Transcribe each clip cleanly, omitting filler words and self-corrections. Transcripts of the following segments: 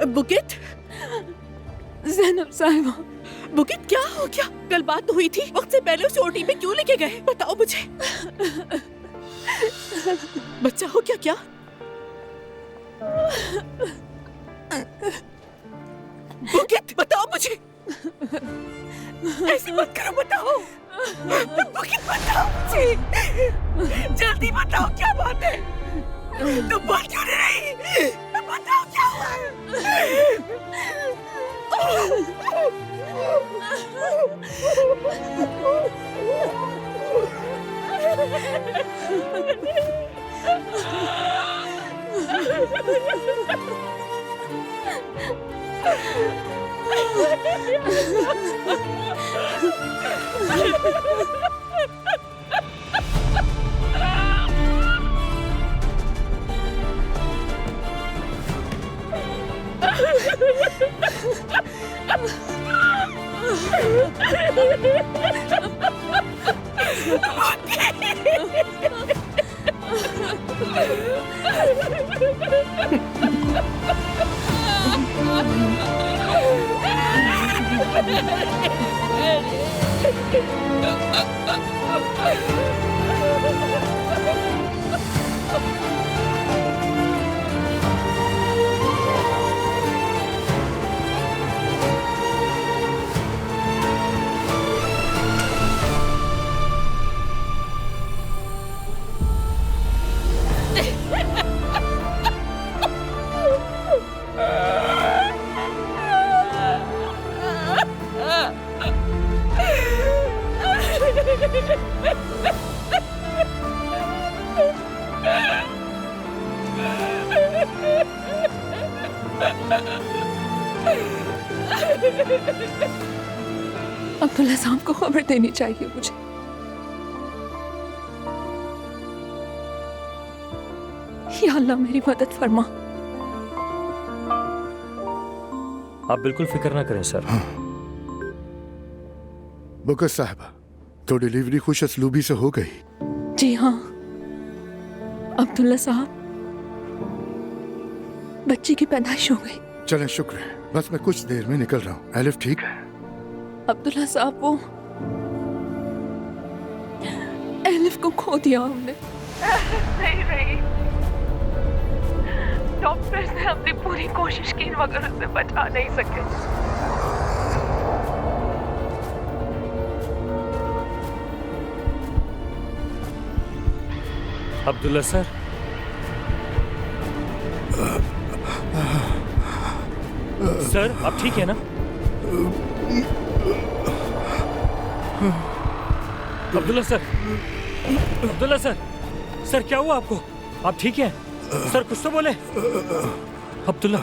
बुकित, ज़ैनब साहिबा, बुकित क्या हो गया? कल बात तो हुई थी, वक्त से पहले उसे ओटी में क्यों लेके गए? बताओ मुझे। बच्चा हो क्या? क्या बुकित, बताओ मुझे। ऐसे मत करो, बताओ। बुकित बताओ मुझे, जल्दी बताओ क्या बात है। तुम बोल क्यों नहीं रही? बताओ क्या हुआ। अब्दुल्ला साहब को खबर देनी चाहिए मुझे। या अल्लाह मेरी मदद फरमा। आप बिल्कुल फिक्र ना करें सर। बुकत साहबा, तो डिलीवरी खुश असलूबी से हो गई? जी हाँ अब्दुल्ला साहब, बच्ची की पैदाइश हो गई। चलें, शुक्र है। बस मैं कुछ देर में निकल रहा हूँ। एलिफ ठीक है? अब्दुल्ला साहब, वो एलिफ को खो दिया हमने। नहीं रही। डॉक्टर्स ने अपनी पूरी कोशिश की मगर उसे बचा नहीं सके। अब्दुल्ला सर, सर आप ठीक है ना? Abdullah sir, Abdullah sir, sir क्या हुआ आपको? आप ठीक हैं? सर कुछ तो बोले। अब्दुल्ला,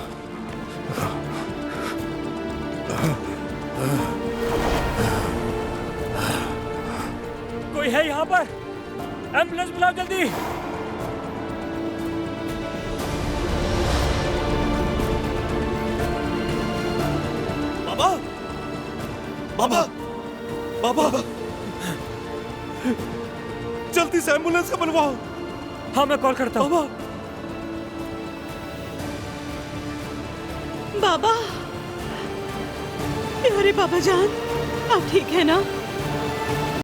कोई है यहाँ पर? एम्बुलेंस बुलाओ जल्दी। बाबा, बाबा, बाबा, जल्दी से एम्बुलेंस का बुलवाओ। हाँ मैं कॉल करता हूँ। बाबा, बाबा, प्यारे बाबा जान, आप ठीक है ना?